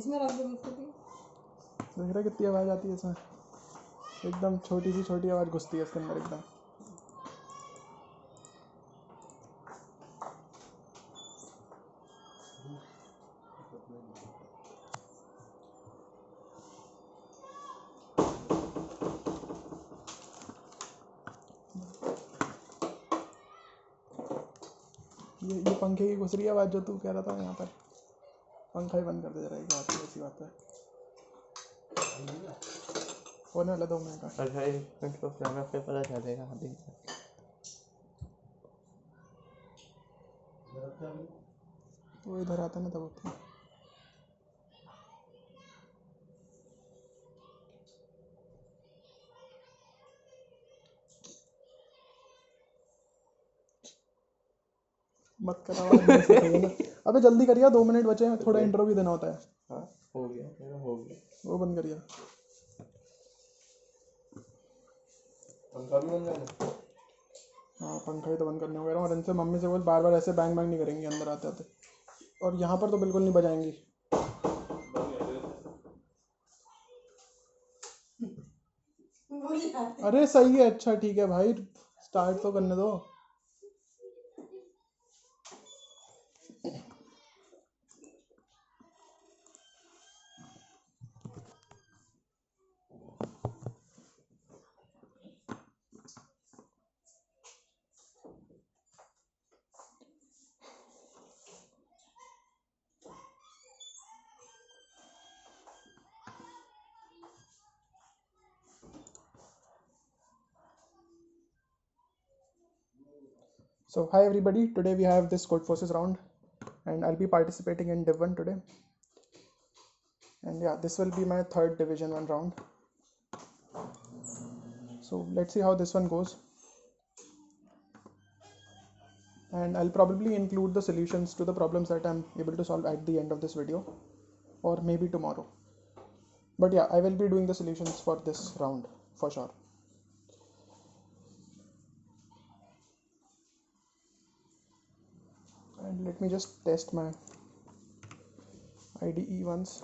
इसमें रख दो बिस्कुट। देख रहा कितनी आवाज़ आती है इसमें, एकदम छोटी सी छोटी आवाज़ घुसती है इसके अंदर एकदम। ये पंखे की घुस रही है आवाज़ जो तू कह रहा था यहाँ पर। पंखा ही बंद कर दे जरा, एक बात है, ऐसी बात है। होने वाला 2 मिनट का। अच्छा, 1 मिनट को फिर पता चलेगा। वो इधर आता ना तब होता है। मत कर आवाज़ नहीं से ना। अबे जल्दी करिए, 2 मिनट बचे हैं, थोड़ा इंट्रो भी देना होता है। हाँ हो गया, मेरा हो गया। वो बंद करिए। पंखा भी बंद करना? हाँ पंखा ही तो बंद करने वगैरह। और इनसे मम्मी से बोल बार बार ऐसे बैंग बैंग नहीं करेंगी अंदर आते आते। और यहाँ पर तो बिल्कुल नहीं बजाएंगी। अरे सही है, अच्छा ठीक है भाई, स्टार्ट तो करने दो। So hi everybody, today we have this Codeforces round and I'll be participating in Div1 today. And yeah, this will be my 3rd Division 1 round. So let's see how this one goes. And I'll probably include the solutions to the problems that I'm able to solve at the end of this video, or maybe tomorrow. But yeah, I will be doing the solutions for this round for sure. And let me just test my IDE once.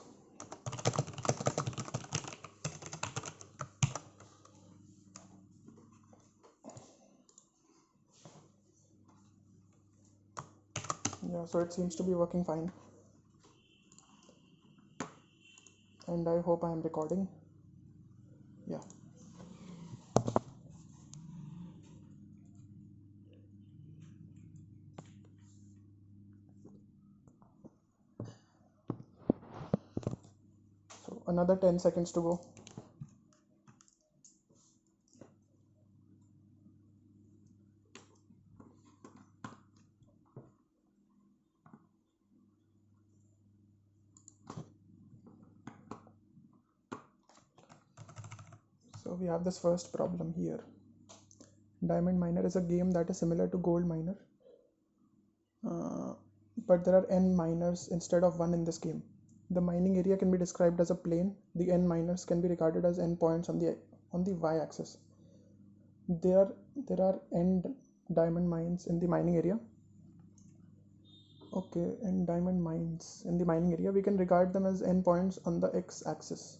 Yeah, so it seems to be working fine. And I hope I am recording. Yeah. So another 10 seconds to go. So we have this first problem here. Diamond Miner is a game that is similar to Gold Miner, but there are n miners instead of 1 in this game. The mining area can be described as a plane. The n miners can be regarded as n points on the y-axis. There are n diamond mines in the mining area. Okay, and diamond mines in the mining area, we can regard them as n points on the x-axis.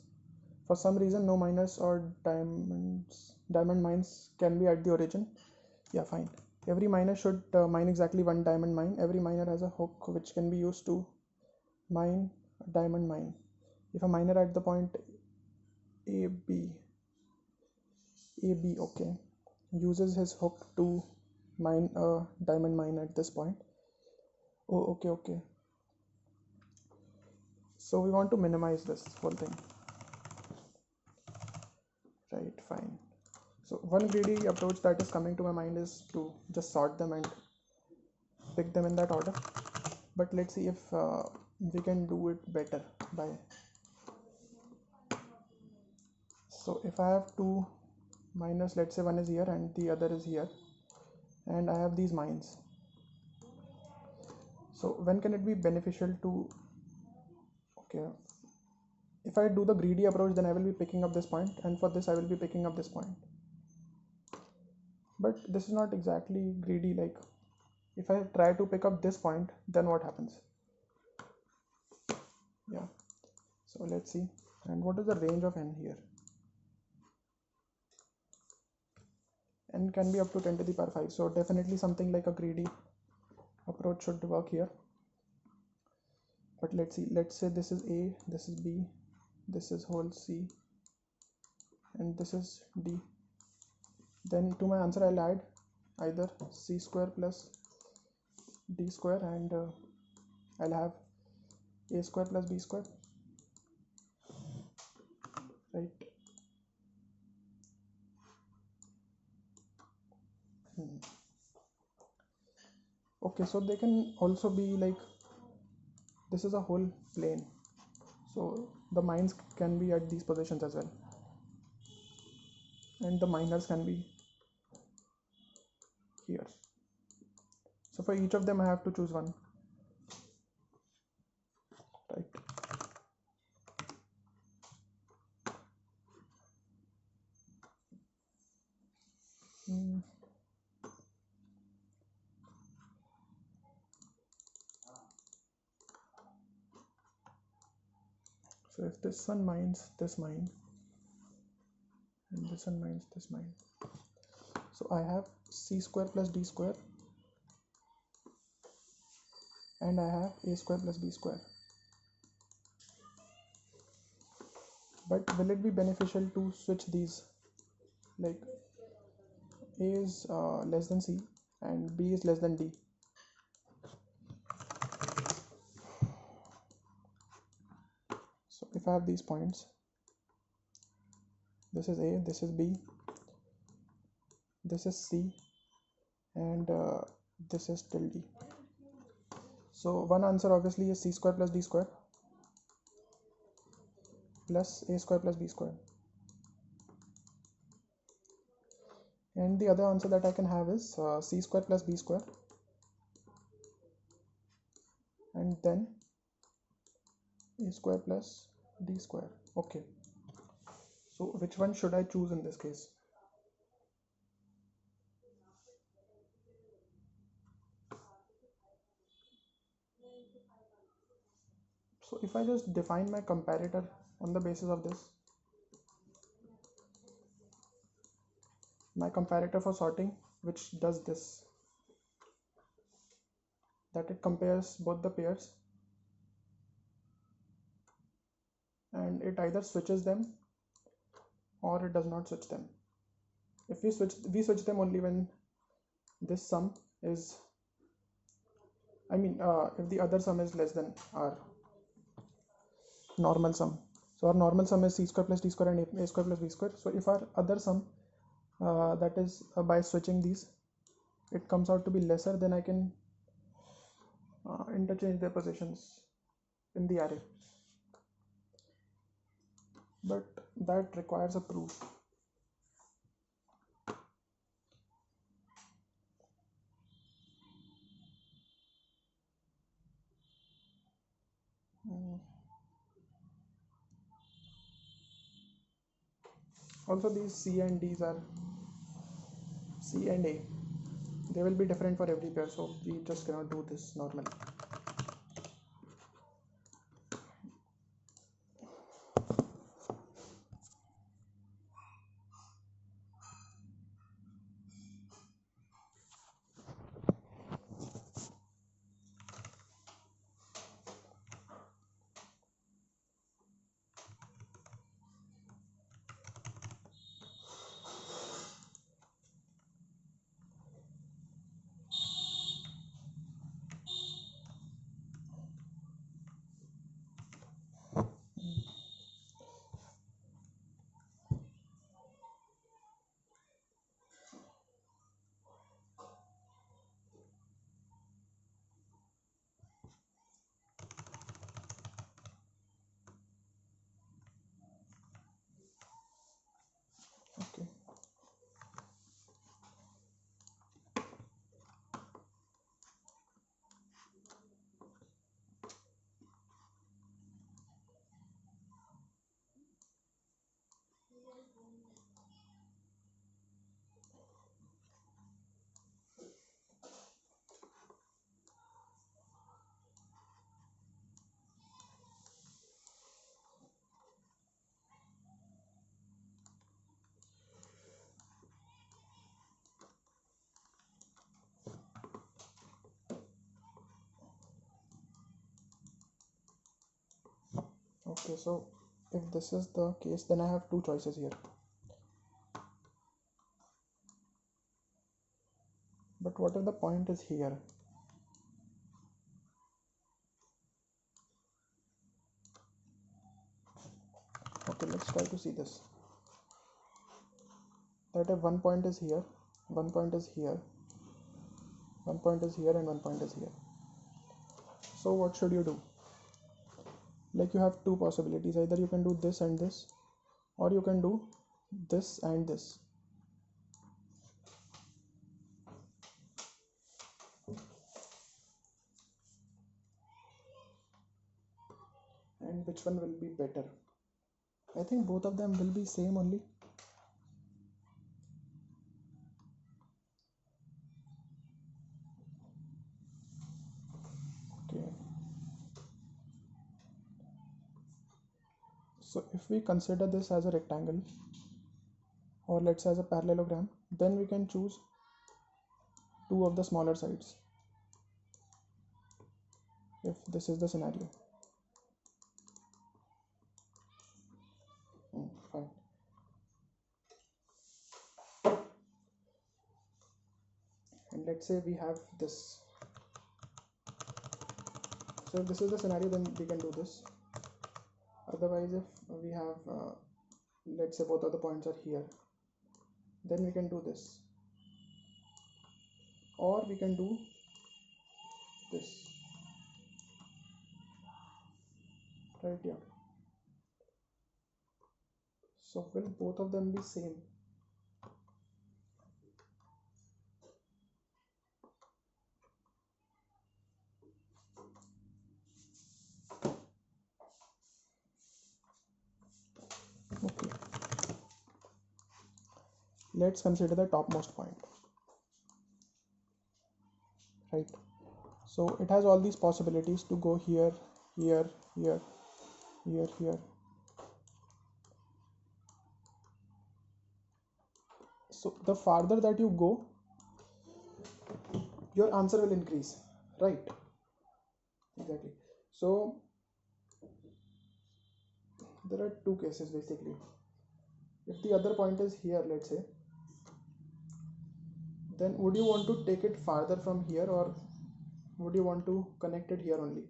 For some reason, no miners or diamond mines can be at the origin. Yeah, fine. Every miner should mine exactly 1 diamond mine. Every miner has a hook which can be used to mine a diamond mine. If a miner at the point AB, okay, uses his hook to mine a diamond mine at this point. Oh, okay. So we want to minimize this whole thing. Right, fine. So one greedy approach that is coming to my mind is to just sort them and pick them in that order. But let's see if we can do it better by... So if I have 2 miners, let's say one is here and the other is here, and I have these mines. So when can it be beneficial to... Okay, if I do the greedy approach, then I will be picking up this point, and for this I will be picking up this point. But this is not exactly greedy. Like if I try to pick up this point, then what happens? Yeah, So let's see. And what is the range of n here? N can be up to 10 to the power 5. So definitely something like a greedy approach should work here. But let's see. Let's say this is A, this is B, this is whole C, and this is D. Then to my answer I'll add either C square plus D square, and I'll have A square plus B square, right? Okay, so they can also be like, this is a whole plane, so the mines can be at these positions as well, and the miners can be here. So for each of them I have to choose one, right? So if this one mines this mine and this one mines this mine, so I have C square plus D square, and I have A square plus B square. But will it be beneficial to switch these, like A is less than C and B is less than D? So if I have these points, this is A, this is B, this is C, and this is till D. So one answer obviously is C square plus D square plus A square plus B square. And the other answer that I can have is C square plus B square, and then A square plus D square. Okay, so which one should I choose in this case? So if I just define my comparator on the basis of this, my comparator for sorting, which does this, that it compares both the pairs and it either switches them or it does not switch them. If we switch them only when this sum is, if the other sum is less than our normal sum. So our normal sum is C square plus D square and A square plus B square. So if our other sum, that is by switching these, it comes out to be lesser, then I can interchange their positions in the array. But that requires a proof. Also these C and D's are C and A, they will be different for every pair, so we just cannot do this normally. Okay. Okay, so if this is the case, then I have two choices here. But what if the point is here? Okay, let's try to see this. That if one point is here, one point is here, one point is here, and one point is here. So what should you do? Like, you have two possibilities. Either you can do this and this, or you can do this and this. And which one will be better? I think both of them will be same only. Okay. So if we consider this as a rectangle, or let's say as a parallelogram, then we can choose two of the smaller sides if this is the scenario. Fine. And let's say we have this. So if this is the scenario, then we can do this. Otherwise, if we have let's say both of the points are here, then we can do this, or we can do this right here. So will both of them be same? Okay, let's consider the topmost point, right? So it has all these possibilities to go here, here, here, here, here. So the farther that you go, your answer will increase, right? Exactly. So there are two cases basically. If the other point is here, let's say, then would you want to take it farther from here, or would you want to connect it here only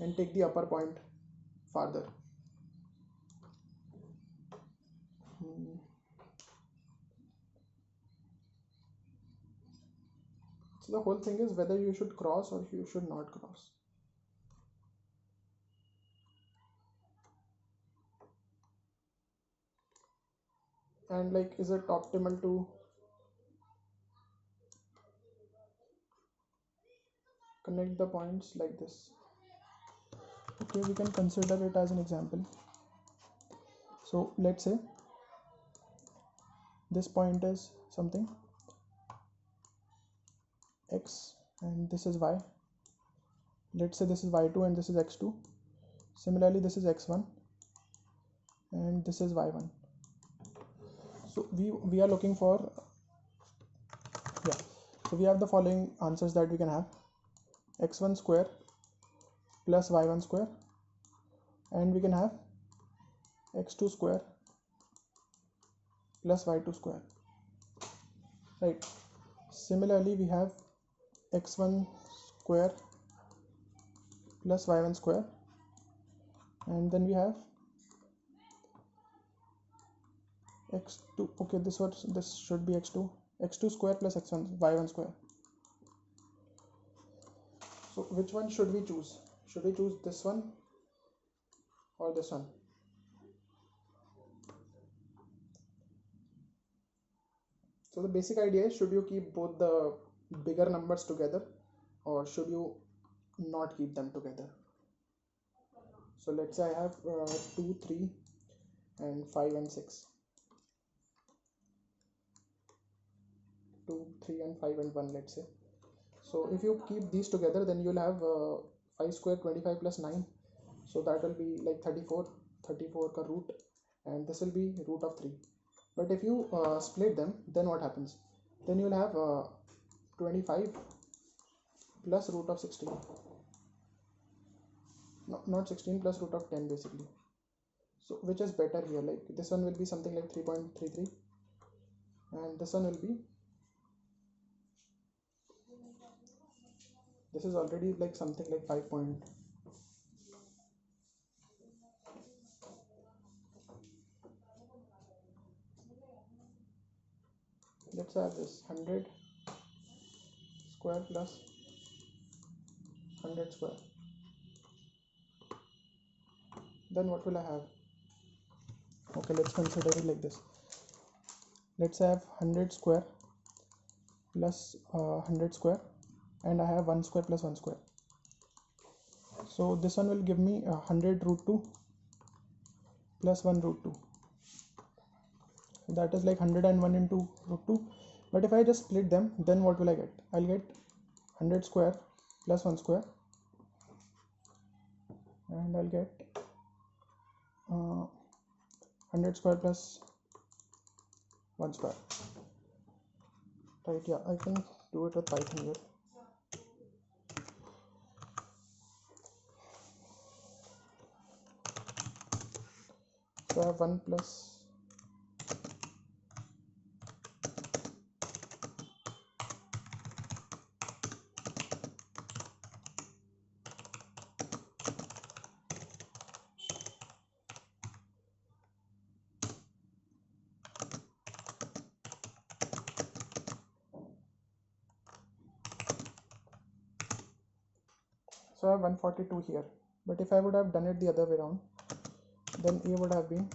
and take the upper point farther? So the whole thing is whether you should cross or you should not cross. And like, is it optimal to connect the points like this? Okay, we can consider it as an example. So let's say this point is something x and this is y. Let's say this is y2 and this is x2. Similarly, this is x1 and this is y1. So we are looking for, yeah, so we have the following answers that we can have: x1 square plus y1 square, and we can have x2 square plus y2 square, right? Similarly, we have x1 square plus y1 square, and then we have x2, okay, this should be x2 square plus y1 square. So which one should we choose? Should we choose this one or this one? So the basic idea is, should you keep both the bigger numbers together or should you not keep them together? So let's say I have 2, 3 and 5 and 6. 2, 3 and 5 and 1, let's say. So if you keep these together, then you'll have 5 square 25 plus 9. So that will be like 34 ka root, and this will be root of 3. But if you split them, then what happens? Then you will have 25 plus root of 16. No, not 16 plus root of 10 basically. So which is better here? Like this one will be something like 3.33 and this one will be, this is already like something like 5 point. Let's have this 100 square plus 100 square. Then what will I have? Okay, let's consider it like this. Let's have 100 square plus 100 square, and I have 1 square plus 1 square. So this one will give me 100 root 2 plus 1 root 2. So that is like 101 into root 2. But if I just split them, then what will I get? I'll get 100 square plus 1 square, and I'll get 100 square plus 1 square. Right, yeah, I can do it with Python here. So I have 1 plus so I have 142 here. But if I would have done it the other way around, then A would have been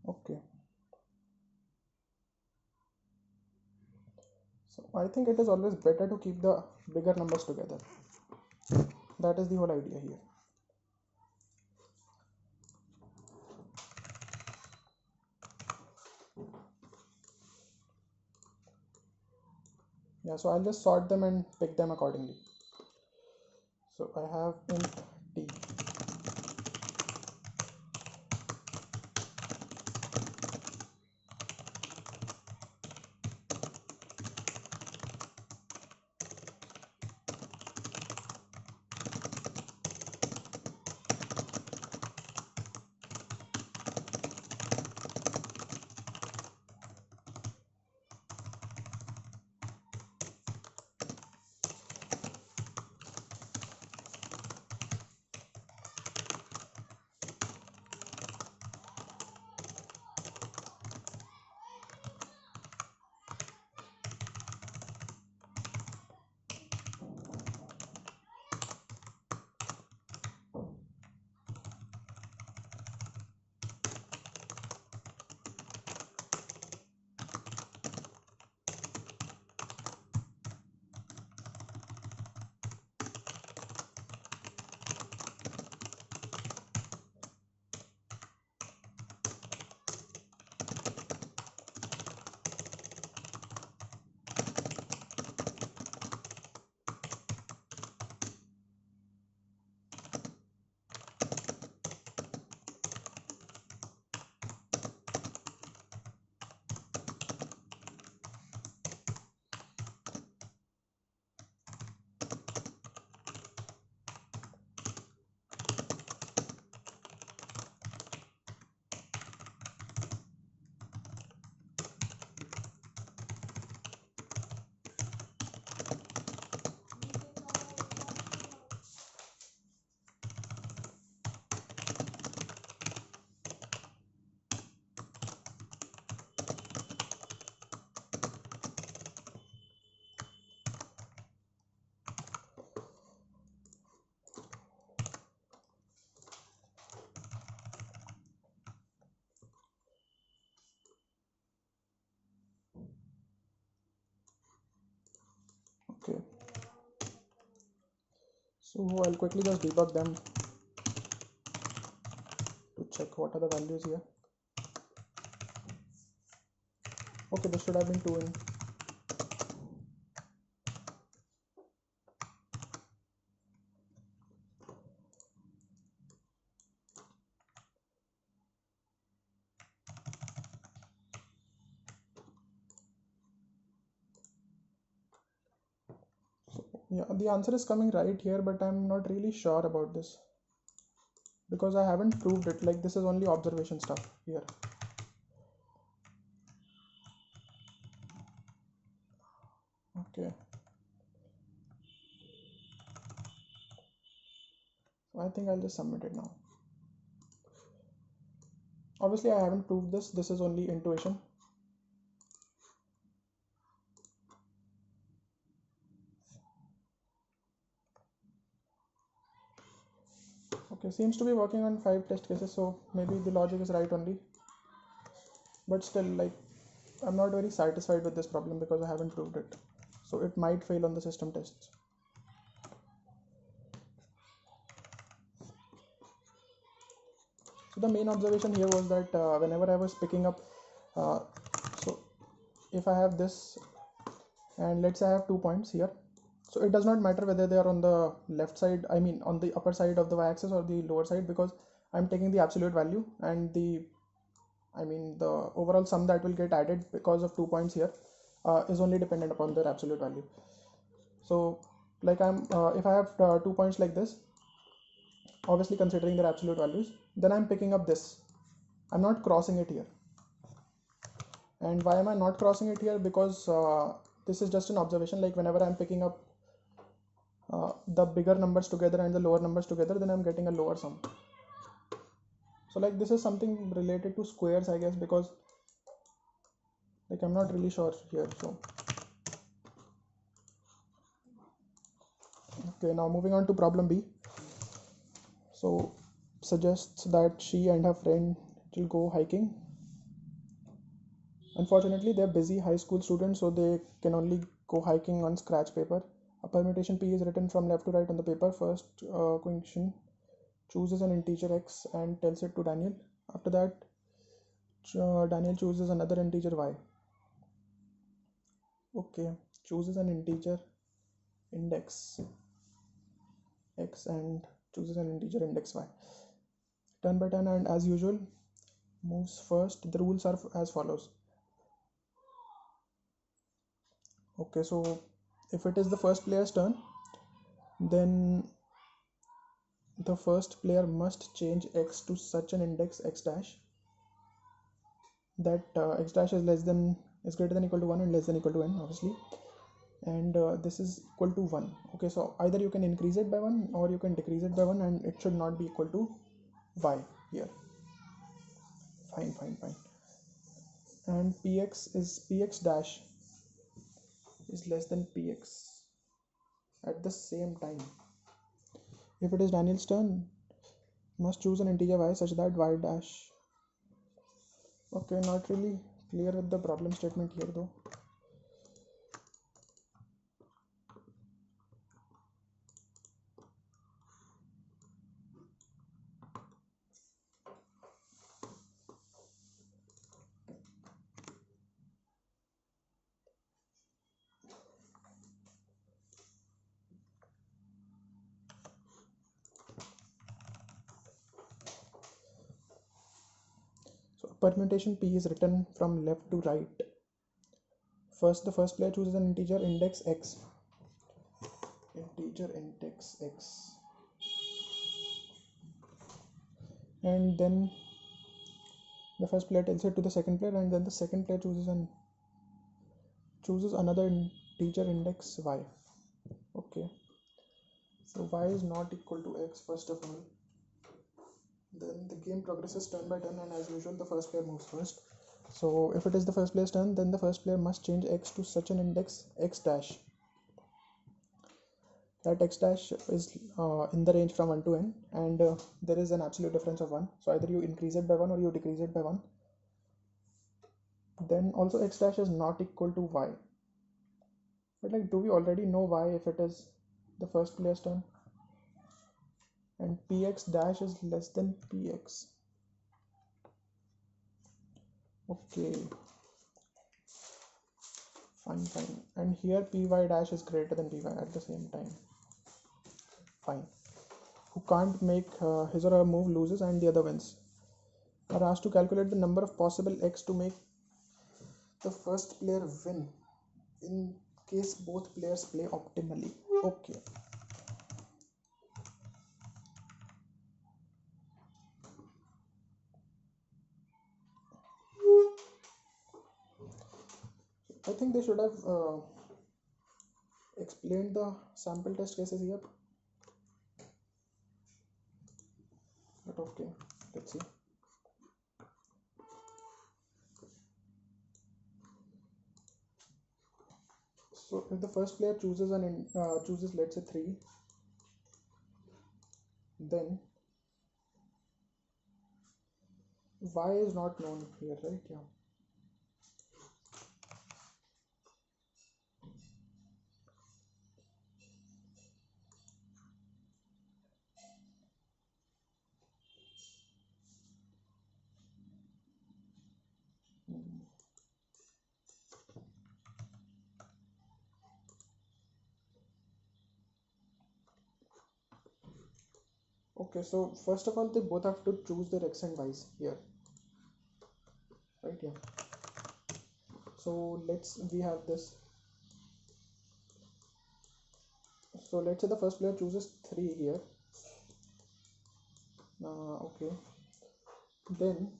okay. So I think it is always better to keep the bigger numbers together. That is the whole idea here. Yeah, so I'll just sort them and pick them accordingly. So I have int t. Okay. So I'll quickly just debug them to check what are the values here. Okay, this should have been 2 in. Yeah, the answer is coming right here, but I'm not really sure about this because I haven't proved it. Like, this is only observation stuff here. Okay, so I think I'll just submit it now. Obviously I haven't proved this is only intuition. Okay, seems to be working on 5 test cases, so maybe the logic is right only, but still, like, I'm not very satisfied with this problem because I haven't proved it, so it might fail on the system tests. So the main observation here was that whenever I was picking up, so if I have this and let's say I have 2 points here, so it does not matter whether they are on the left side, I mean on the upper side of the y-axis or the lower side, because I'm taking the absolute value, and the overall sum that will get added because of 2 points here is only dependent upon their absolute value. So like if I have 2 points like this, obviously considering their absolute values, then I'm picking up this. I'm not crossing it here. And why am I not crossing it here? Because this is just an observation. Like, whenever I'm picking up the bigger numbers together and the lower numbers together, then I'm getting a lower sum. So like, this is something related to squares, I guess, because like I'm not really sure here. So okay, now moving on to problem B. So suggests that she and her friend will go hiking. Unfortunately, they're busy high school students, so they can only go hiking on scratch paper. A permutation P is written from left to right on the paper. First question chooses an integer x and tells it to Daniel. After that, Daniel chooses another integer y. Okay, chooses an integer index x and chooses an integer index y. Turn by turn, and as usual, moves first. The rules are as follows. Okay, so if it is the first player's turn, then the first player must change x to such an index x dash that x dash is greater than equal to 1 and less than equal to n, obviously, and this is equal to 1. Okay, so either you can increase it by 1 or you can decrease it by 1, and it should not be equal to y here. Fine. And px dash is less than px at the same time. If it is Daniel's turn, must choose an integer y such that y dash. Okay, not really clear with the problem statement here though. So permutation P is written from left to right. First, the first player chooses an integer index x. And then the first player tells it to the second player, and then the second player chooses another integer index y. Okay, so y is not equal to x first of all. Then the game progresses turn by turn, and as usual the first player moves first. So if it is the first player's turn, then the first player must change x to such an index x dash. That x dash is in the range from 1 to n, and there is an absolute difference of 1. So either you increase it by 1 or you decrease it by 1. Then also x dash is not equal to y. But like, do we already know y if it is the first player's turn? And px dash is less than px. Okay. Fine. And here py dash is greater than py at the same time. Fine. Who can't make his or her move loses and the other wins. Are asked to calculate the number of possible x to make the first player win in case both players play optimally. Okay. I think they should have explained the sample test cases here. But okay, let's see. So if the first player chooses chooses let's say 3, then y is not known here, right? Yeah. Okay, so first of all, they both have to choose their x and y's here, right? Yeah. So we have this. So let's say the first player chooses 3 here. Okay. Then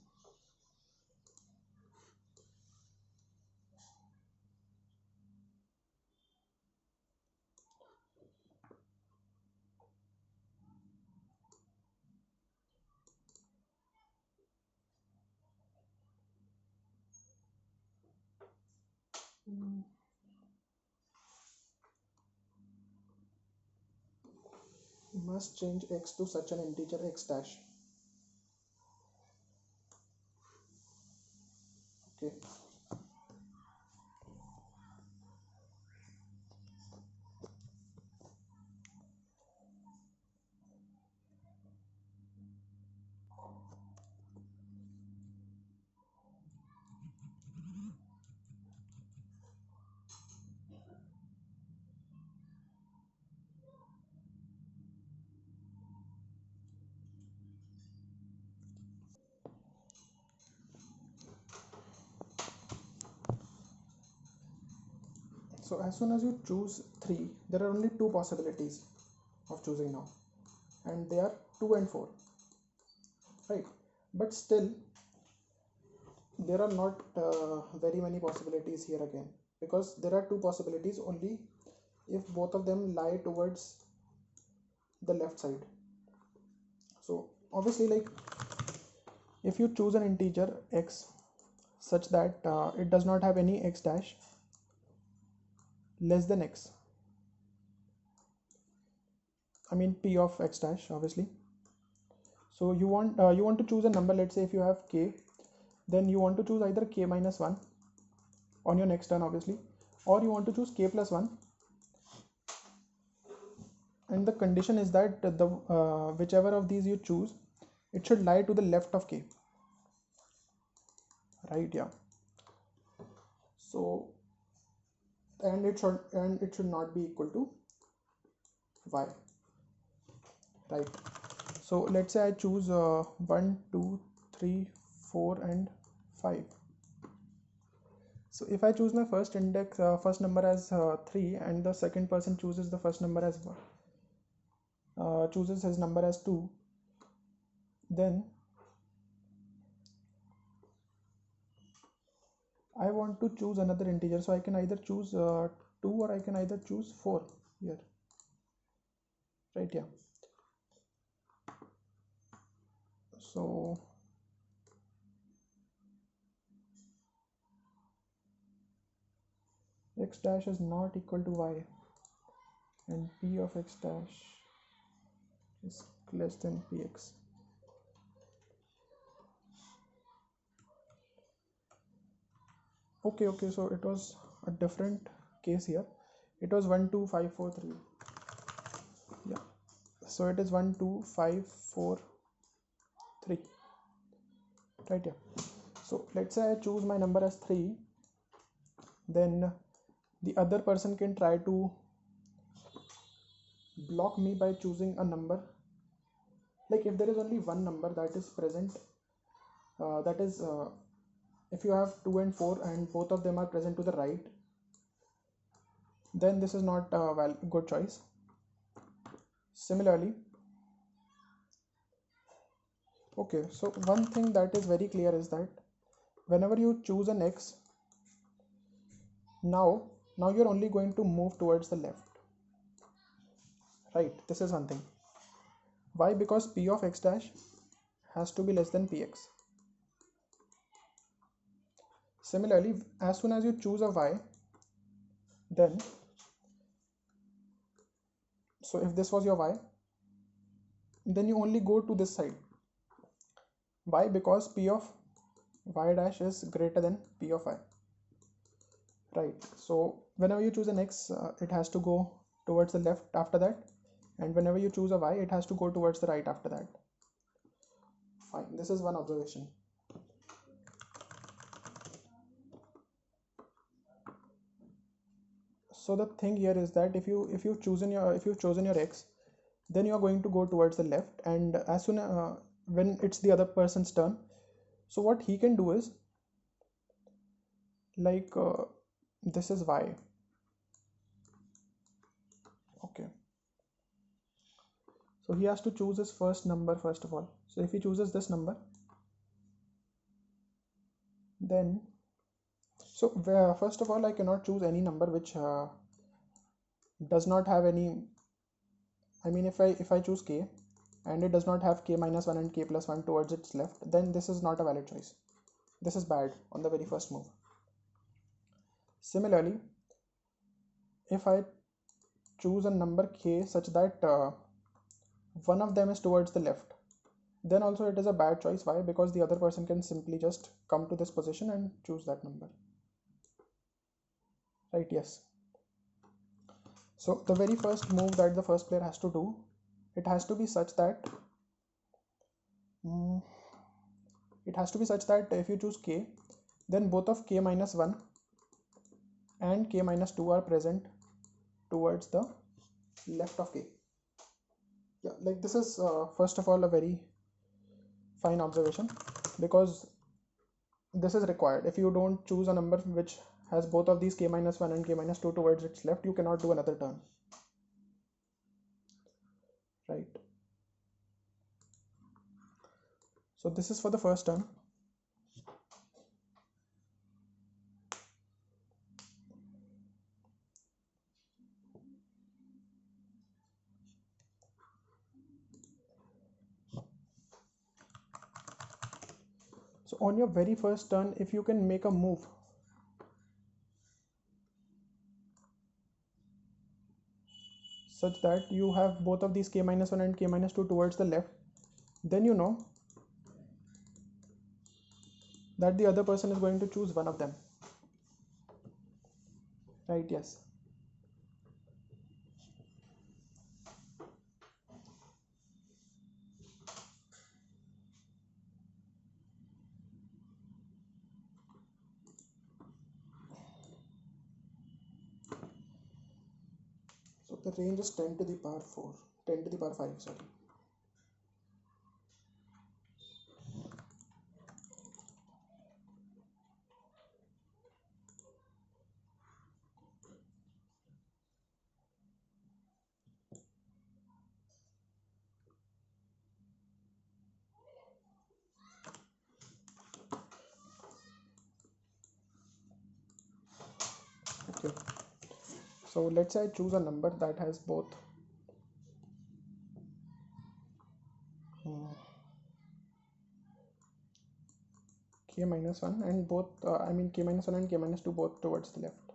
must change x to such an integer x dash. Okay. So as soon as you choose 3, there are only 2 possibilities of choosing now, and they are 2 and 4, right? But still, there are not very many possibilities here again, because there are 2 possibilities only if both of them lie towards the left side. So obviously, like, if you choose an integer x such that it does not have any x dash less than x, I mean p of x dash, obviously. So you want to choose a number. Let's say if you have k, then you want to choose either k minus 1 on your next turn, obviously, or you want to choose k plus 1, and the condition is that the whichever of these you choose, it should lie to the left of k, right? Yeah. So and it should not be equal to y, right? So let's say I choose 1 2 3 4 and 5. So if I choose my first index first number as 3, and the second person chooses the first number as chooses his number as 2, then I want to choose another integer, so I can either choose 2 or I can either choose 4 here, right? Yeah. So x dash is not equal to y, and p of x dash is less than px. Okay, so it was a different case here. It was 1 2 5 4 3. Yeah, so it is 1 2 5 4 3, right? Yeah. So let's say I choose my number as 3, then the other person can try to block me by choosing a number. Like, if there is only one number that is present, that is if you have 2 and 4 and both of them are present to the right, then this is not a good choice. Similarly, okay, so one thing that is very clear is that whenever you choose an x, now you're only going to move towards the left, right? This is one thing. Why? Because p of x dash has to be less than px. Similarly, as soon as you choose a y, then, so if this was your y, then you only go to this side. Why? Because p of y dash is greater than p of y, right? So whenever you choose an x, it has to go towards the left after that, and whenever you choose a y, it has to go towards the right after that. Fine, this is one observation. So the thing here is that if you've chosen your x, then you are going to go towards the left, and as soon when it's the other person's turn, so what he can do is, like, this is y, okay, so he has to choose his first number first of all. So if he chooses this number, then, so first of all, I cannot choose any number which does not have any, I mean, if I choose k and it does not have k minus 1 and k plus 1 towards its left, then this is not a valid choice. This is bad on the very first move. Similarly, if I choose a number k such that one of them is towards the left, then also it is a bad choice. Why? Because the other person can simply just come to this position and choose that number, right? Yes. So the very first move that the first player has to do, it has to be such that if you choose k, then both of k minus 1 and k minus 2 are present towards the left of k. Yeah, like this is first of all a very fine observation, because this is required. If you don't choose a number which has both of these k minus 1 and k minus 2 towards its left, you cannot do another turn, right? So this is for the first turn. So on your very first turn, if you can make a move such that you have both of these k minus 1 and k minus 2 towards the left, then you know that the other person is going to choose one of them, right? Yes. So the range is 10 to the power 4, 10 to the power 5, sorry. Okay, so let's say I choose a number that has both k minus 1 and both I mean k minus 1 and k minus 2 both towards the left,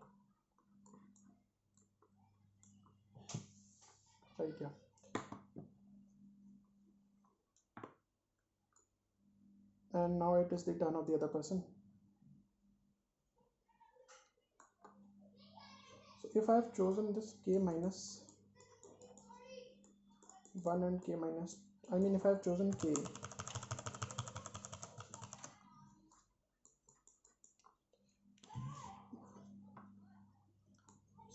right? Yeah. And now it is the turn of the other person. So if I have chosen this k minus 1 and k minus, I mean if I have chosen k,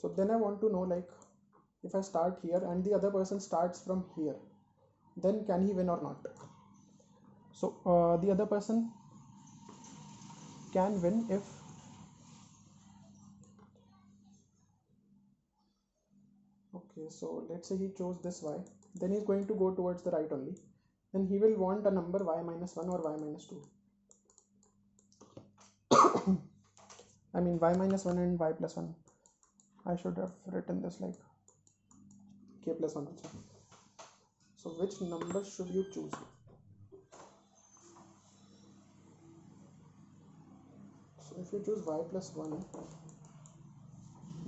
so then I want to know, like, if I start here and the other person starts from here, then can he win or not? So the other person can win Okay, so let's say he chose this y, then he's going to go towards the right only. Then he will want a number y minus 1 or y minus 2. I mean y minus 1 and y plus 1. I should have written this like k plus 1 also. So which number should you choose? So if you choose y plus 1,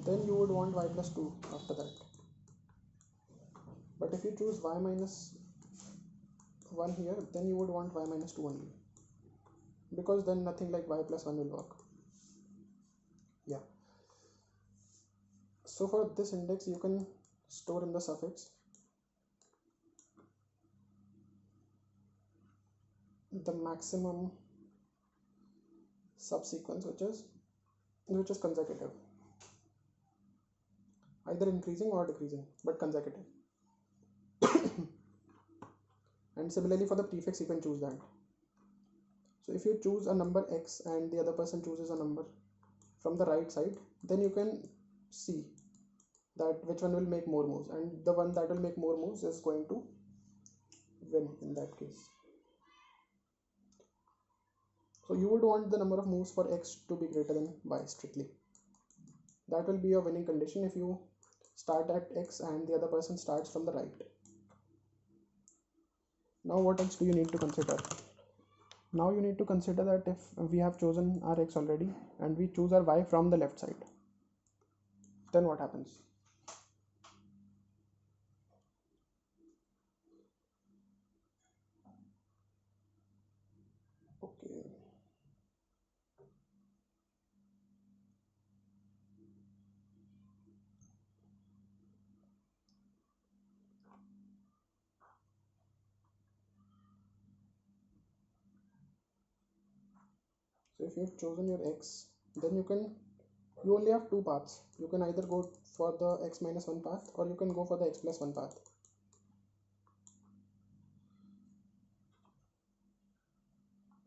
then you would want y plus 2 after that. But if you choose y minus 1 here, then you would want y minus 2 only, because then nothing like y plus 1 will work. Yeah. So for this index, you can store in the suffix the maximum subsequence, which is consecutive, either increasing or decreasing, but consecutive. And similarly for the prefix, you can choose that. So if you choose a number x and the other person chooses a number from the right side, then you can see that which one will make more moves, and the one that will make more moves is going to win in that case. So you would want the number of moves for x to be greater than y strictly. That will be a winning condition if you start at x and the other person starts from the right. Now what else do you need to consider? Now you need to consider that if we have chosen our x already and we choose our y from the left side, then what happens? Okay. So if you've chosen your x, then you only have two paths. You can either go for the x minus 1 path, or you can go for the x plus 1 path.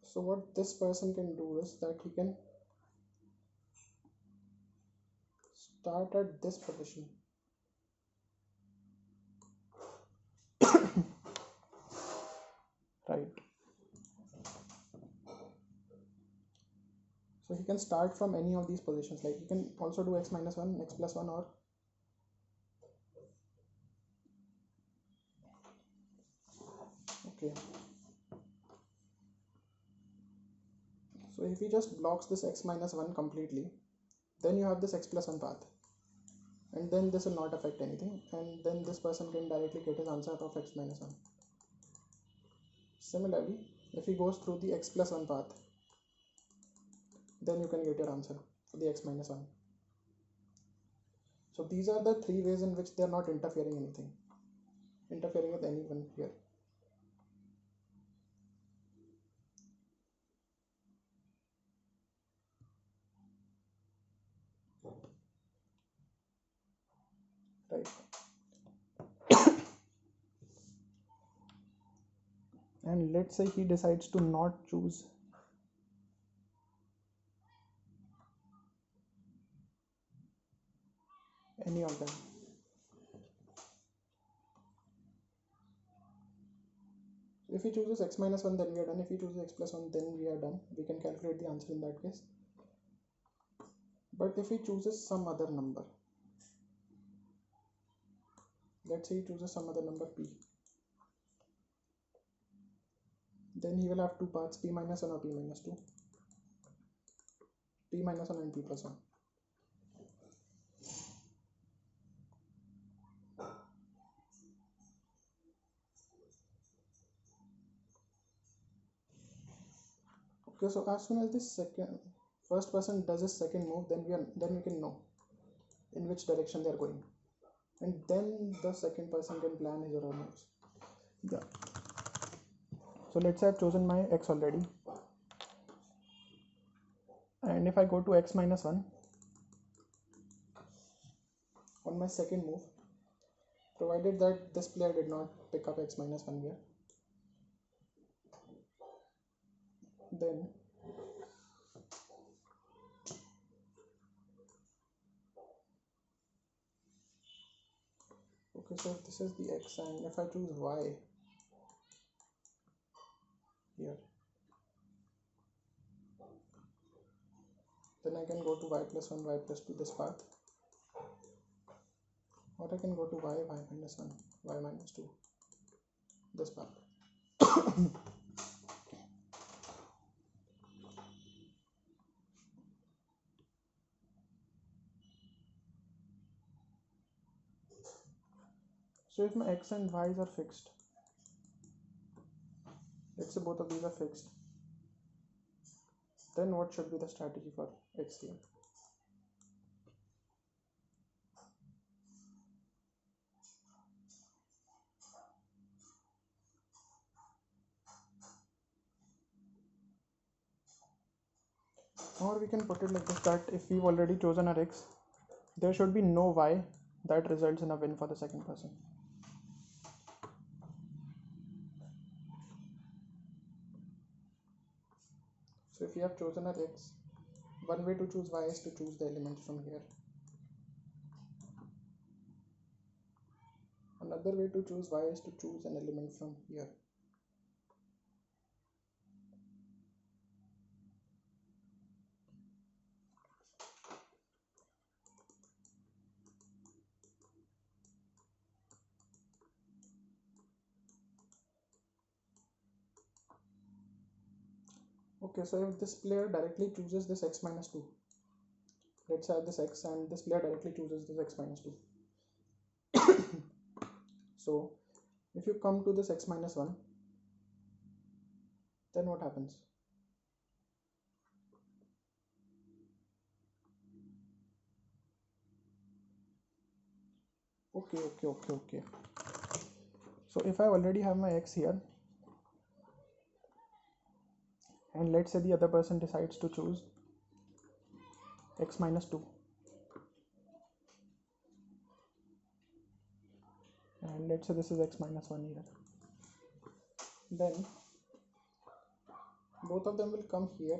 So what this person can do is that he can start at this position. Right. So he can start from any of these positions. Like he can also do x minus 1, x plus 1, or okay. So if he just blocks this x minus 1 completely, then you have this x plus 1 path, and then this will not affect anything, and then this person can directly get his answer of x minus 1. Similarly, if he goes through the x plus 1 path, then you can get your answer for the x minus 1. So these are the three ways in which they are not interfering with anyone here. Right. And let's say he decides to not choose any of them. If he chooses x minus 1, then we are done. If he chooses x plus 1, then we are done. We can calculate the answer in that case. But if he chooses some other number, let's say he chooses some other number p, then he will have two paths, p minus 1 or p minus 2, p minus 1 and p plus 1. Okay, so as soon as this first person does his second move, then we can know in which direction they are going, and then the second person can plan his or her moves. Yeah. So let's say I've chosen my x already, and if I go to x minus 1 on my second move, provided that this player did not pick up x minus 1 here, then Okay, so if this is the x and if I choose y here, then I can go to y plus 1, y plus 2 this path, or I can go to y minus 1, y minus 2 this path. So if my x and y's are fixed, let's say both of these are fixed, then what should be the strategy for x here? Or we can put it like this, that if we've already chosen our x, there should be no y that results in a win for the second person. So if we have chosen our x, one way to choose y is to choose the element from here. Another way to choose y is to choose an element from here. Okay, so if this player directly chooses this x minus 2, let's have this x and this player directly chooses this x minus 2. So if you come to this x minus 1, then what happens? Okay. So if I already have my x here, and let's say the other person decides to choose x minus 2, and let's say this is x minus 1 here, then both of them will come here.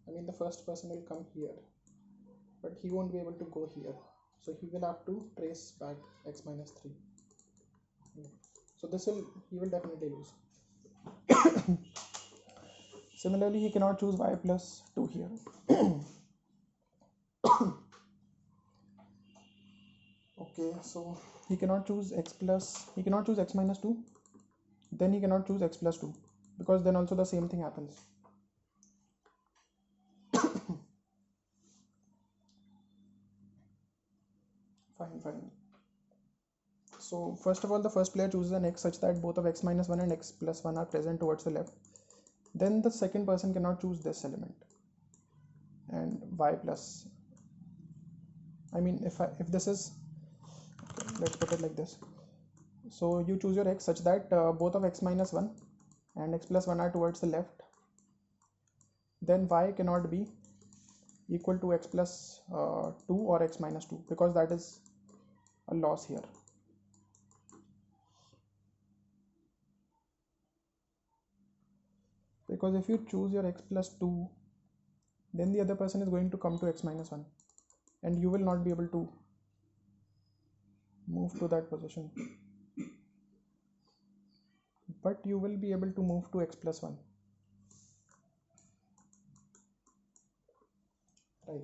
I mean, the first person will come here, but he won't be able to go here, so he will have to trace back x minus 3. So he will definitely lose. Similarly, he cannot choose y plus 2 here. Okay, so he cannot choose x minus 2, then he cannot choose x plus 2, because then also the same thing happens. Fine. So first of all, the first player chooses an x such that both of x minus 1 and x plus 1 are present towards the left. Then the second person cannot choose this element, and y plus, I mean, if this is, okay, let's put it like this. So you choose your x such that both of x minus 1 and x plus 1 are towards the left. Then y cannot be equal to x plus 2 or x minus 2, because that is a loss here. Because if you choose your x plus 2, then the other person is going to come to x minus 1, and you will not be able to move to that position, but you will be able to move to x plus 1, right?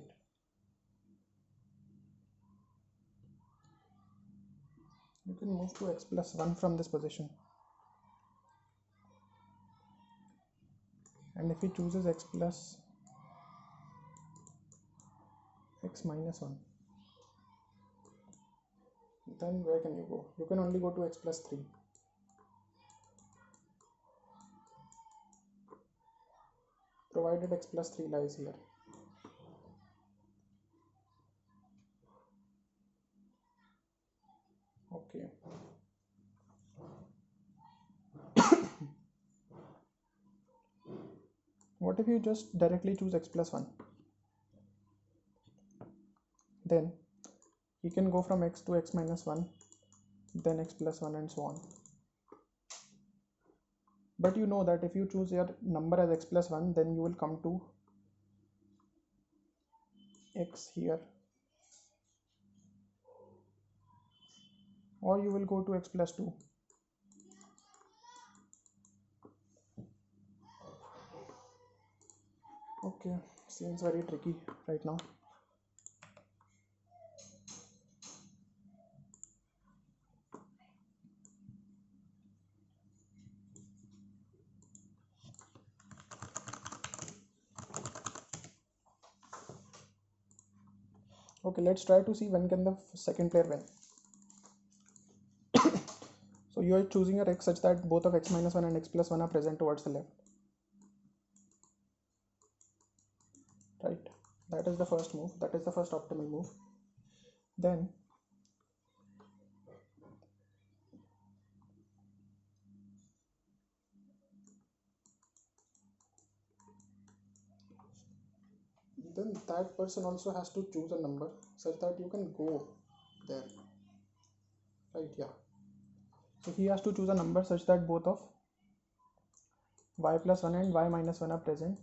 You can move to x plus 1 from this position, and if he chooses x plus x minus 1, then where can you go? You can only go to x plus 3. Provided x plus 3 lies here. Okay. What if you just directly choose x plus 1? Then you can go from x to x minus 1, then x plus 1, and so on. But you know that if you choose your number as x plus 1, then you will come to x here, or you will go to x plus 2. Okay, seems very tricky right now. Okay, let's try to see when can the second player win. So you are choosing your x such that both of x minus 1 and x plus 1 are present towards the left. Right, that is the first move, that is the first optimal move. Then that person also has to choose a number such that you can go there. Right, yeah. So he has to choose a number such that both of y plus 1 and y minus 1 are present.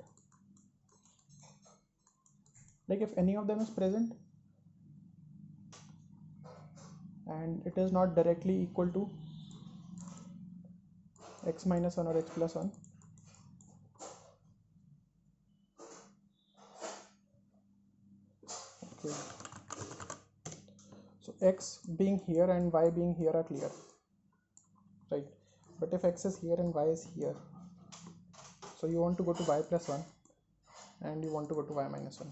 Like if any of them is present and it is not directly equal to x minus 1 or x plus 1, okay, so x being here and y being here are clear, right? But if x is here and y is here, so you want to go to y plus 1 and you want to go to y minus 1.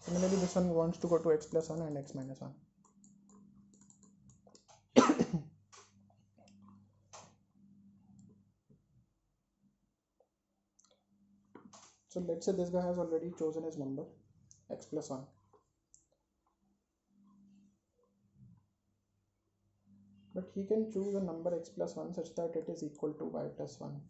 Similarly, this one wants to go to x plus 1 and x minus 1. So let's say this guy has already chosen his number x plus 1, but he can choose a number x plus 1 such that it is equal to y plus 1.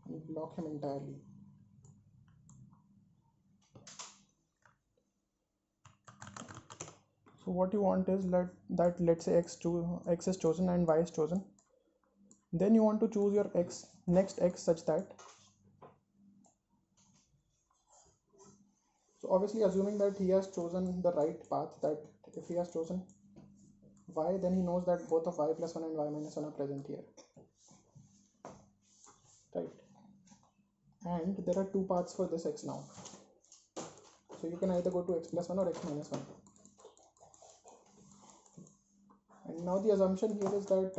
And block him entirely. So what you want is that let's say x is chosen and y is chosen. Then you want to choose your next x such that, so obviously assuming that he has chosen the right path, that if he has chosen y, then he knows that both of y plus 1 and y minus 1 are present here, right? And there are two paths for this x now, so you can either go to x plus 1 or x minus 1. And now the assumption here is that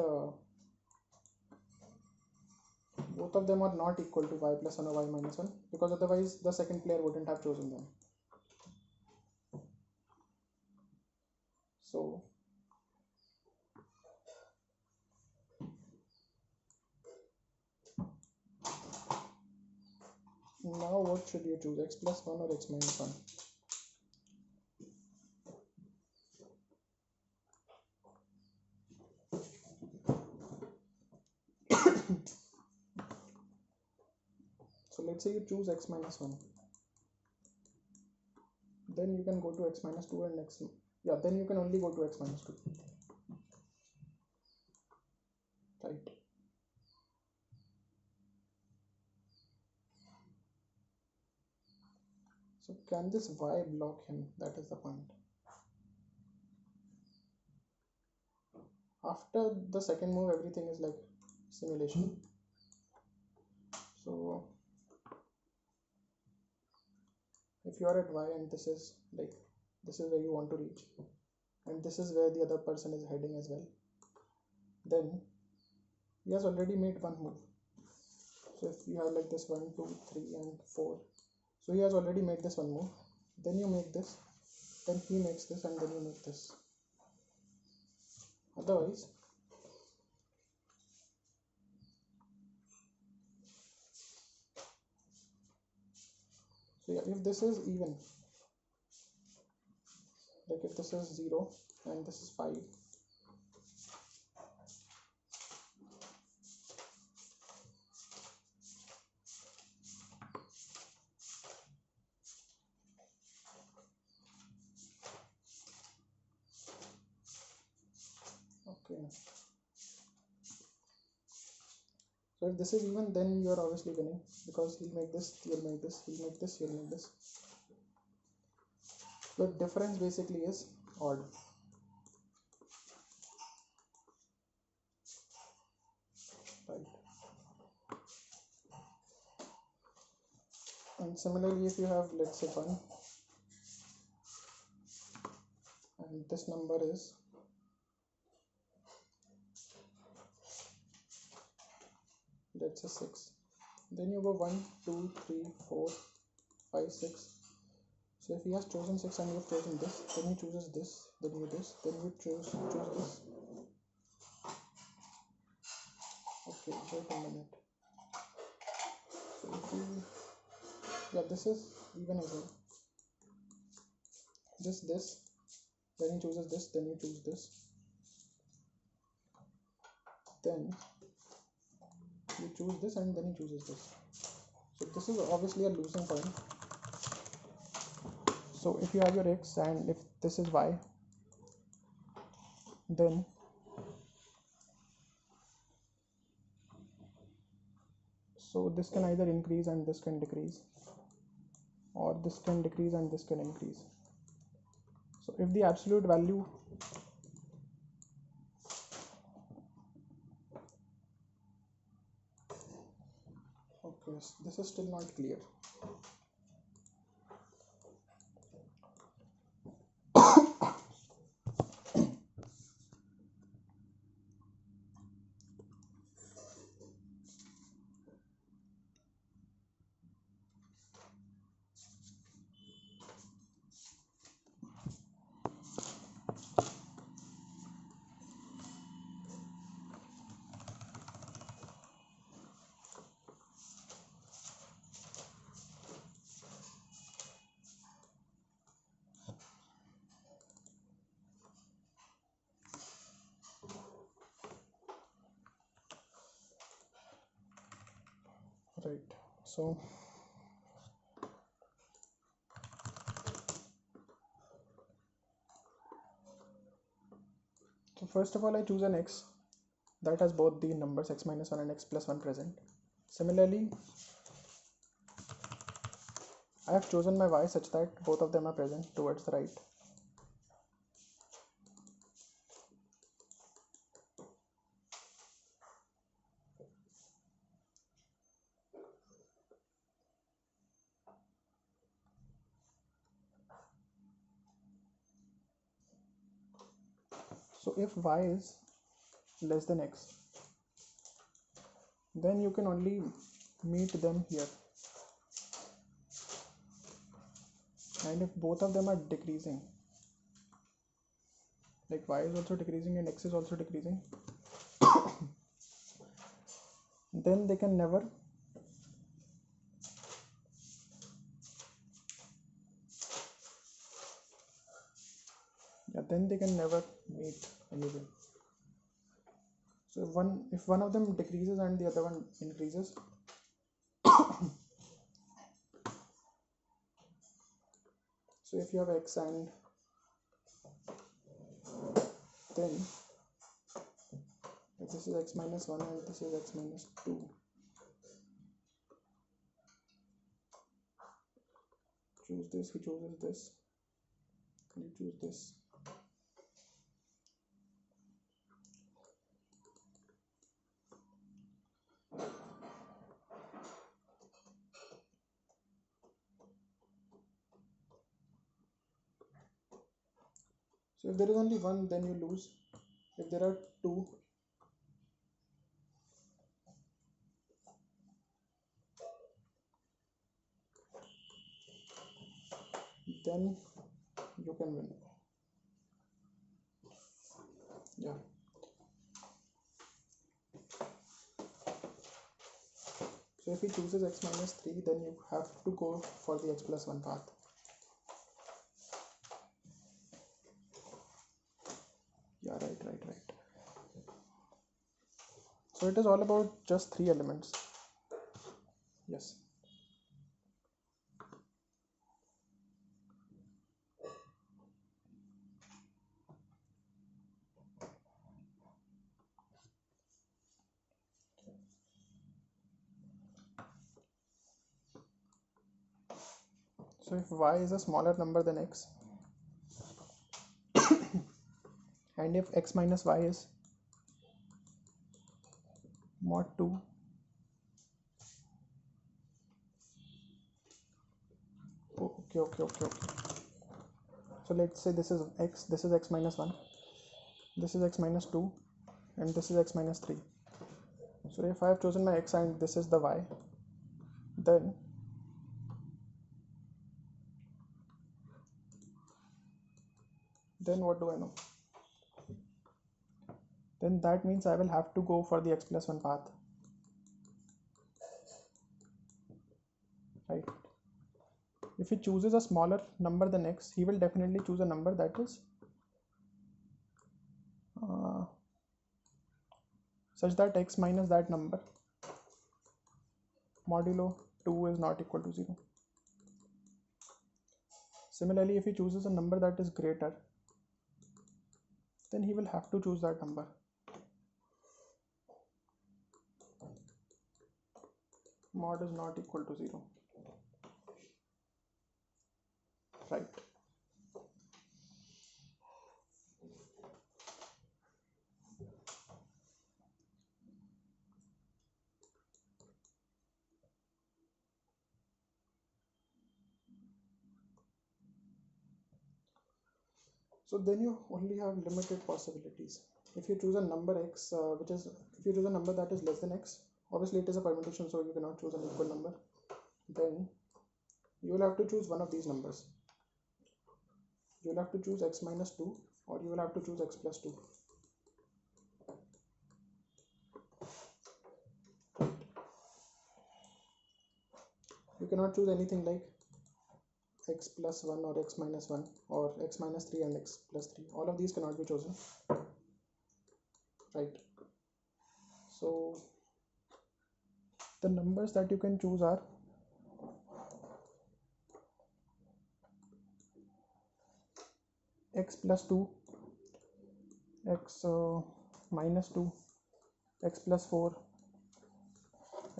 both of them are not equal to y plus 1 or y minus 1, because otherwise the second player wouldn't have chosen them. So now what should you choose, x plus 1 or x minus 1? So let's say you choose x minus 1, then you can go to x minus 2 and then you can only go to x minus 2, right? So can this y block him? That is the point. After the second move, everything is like simulation. So if you are at y and this is where you want to reach, and this is where the other person is heading as well, then he has already made one move. So if you have like this 1, 2, 3 and 4, so he has already made this one move, then you make this, then he makes this, and then you make this. Otherwise, so yeah, if this is even, like if this is 0 and this is 5, okay, So if this is even, then you are obviously winning, because he'll make this, you'll make this, he'll make this, you'll make this. The difference basically is odd. Right. And similarly, if you have, let's say, 1 and this number is let's say 6, then you go 1 2 3 4 5 6. So if he has chosen 6 and you've chosen this, then he chooses this, then you this, then you choose this. Okay, wait a minute. So if you, yeah, this is even as well. This, then he chooses this, then you choose this, then you choose this, and then he chooses this. So this is obviously a losing point. So if you have your x and if this is y, then so this can either increase and this can decrease, or this can decrease and this can increase. So if the absolute value okay, this is still not clear. Right. So first of all, I choose an x that has both the numbers x minus 1 and x plus 1 present. Similarly, I have chosen my y such that both of them are present towards the right. So if y is less than x, then you can only meet them here. And if both of them are decreasing, like y is also decreasing and x is also decreasing, then they can never meet anyway. So if one of them decreases and the other one increases, so if you have x and then if this is x minus 1 and this is x minus 2, choose this, he chooses this, and you choose this. So if there is only one, then you lose. If there are two, then you can win. Yeah. So if he chooses x minus 3, then you have to go for the x plus 1 path. Yeah, right. So it is all about just 3 elements. Yes. So if y is a smaller number than x and if x minus y is mod 2, okay. So let's say this is x minus 1, this is x minus 2, and this is x minus 3. So if I have chosen my x and this is the y, then what do I know? Then that means I will have to go for the x plus 1 path, right? If he chooses a smaller number than x, he will definitely choose a number that is such that x minus that number modulo 2 is not equal to 0. Similarly, if he chooses a number that is greater, then he will have to choose that number. Mod is not equal to 0, right? So then you only have limited possibilities. If you choose a number x, if you choose a number that is less than x, obviously it is a permutation, so you cannot choose an equal number. Then you will have to choose one of these numbers. You will have to choose x minus 2, or you will have to choose x plus 2. You cannot choose anything like x plus 1 or x minus 1 or x minus 3 and x plus 3. All of these cannot be chosen, right? So the numbers that you can choose are x plus 2, x minus 2, x plus 4,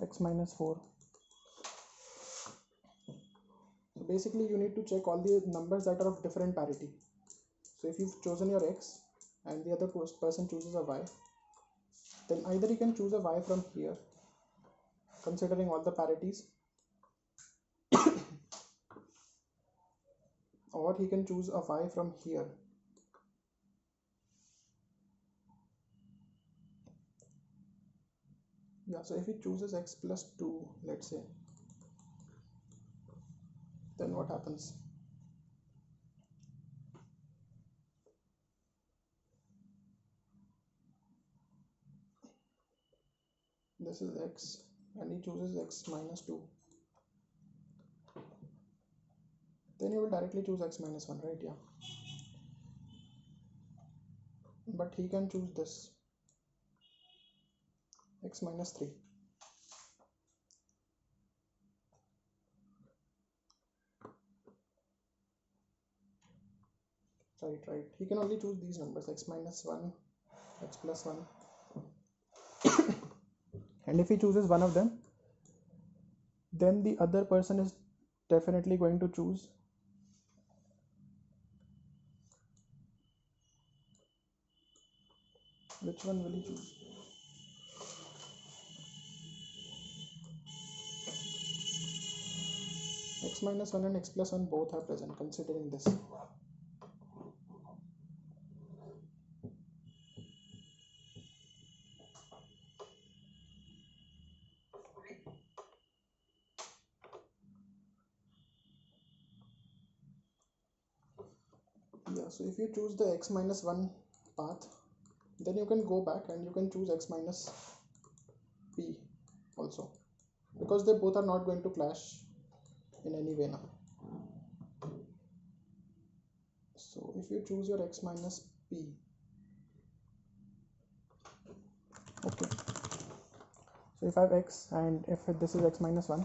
x minus 4. So basically you need to check all the numbers that are of different parity. So if you've chosen your x and the other person chooses a y, then either you can choose a y from here considering all the parities, or he can choose a y from here. Yeah, so if he chooses x plus 2, let's say, then what happens? This is x and he chooses x minus 2. Then he will directly choose x minus 1, right? Yeah. But he can choose this, x minus 3. Right. He can only choose these numbers, x minus 1, x plus 1. And if he chooses one of them, then the other person is definitely going to choose which one will he choose? X minus 1 and x plus 1 both are present considering this. Yeah, so if you choose the x minus 1 path, then you can go back and you can choose x minus p also, because they both are not going to clash in any way now. So if you choose your x minus p, okay, so if I have x and if this is x minus 1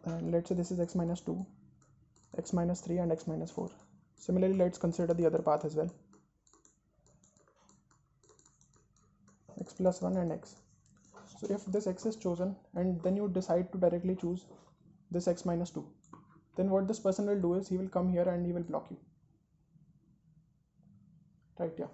and let's say this is x minus 2, x minus 3 and x minus 4. Similarly, let's consider the other path as well, x plus 1 and x. So if this x is chosen and then you decide to directly choose this x minus 2, then what this person will do is he will come here and he will block you, right? Yeah.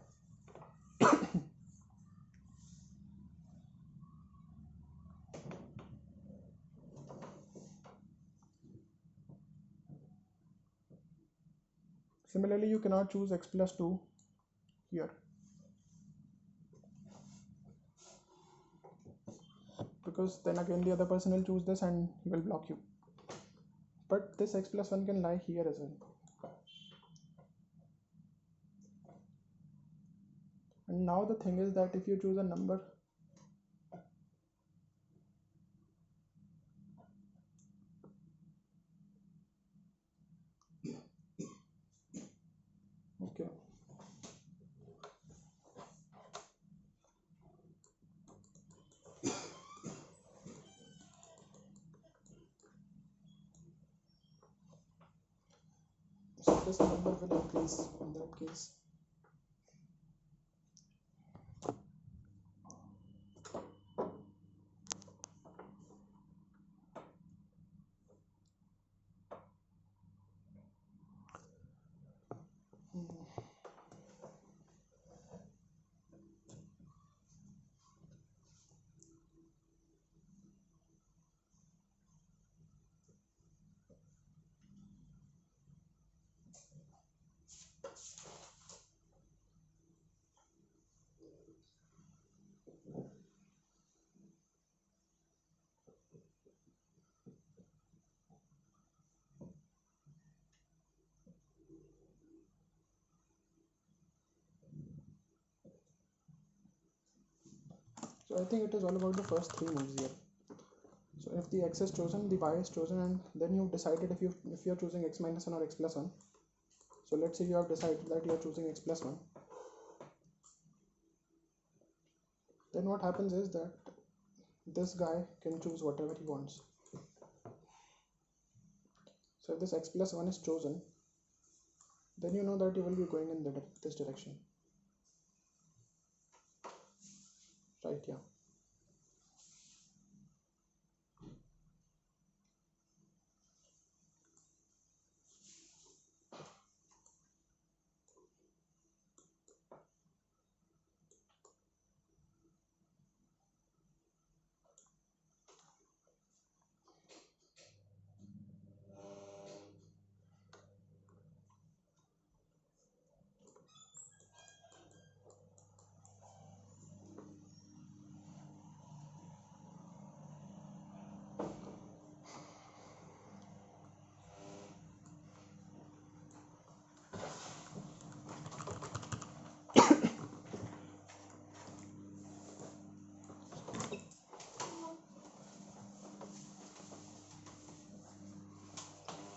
Similarly, you cannot choose x plus 2 here, because then again the other person will choose this and he will block you. But this x plus 1 can lie here as well. And now the thing is that if you choose a number, okay, so this number will increase in that case. So I think it is all about the first three moves here. So if the x is chosen, the y is chosen, and then you've decided if you're choosing x minus 1 or x plus 1. So let's say you have decided that you're choosing x plus 1. Then what happens is that this guy can choose whatever he wants. So if this x plus 1 is chosen, then you know that you will be going in this direction, right? Yeah.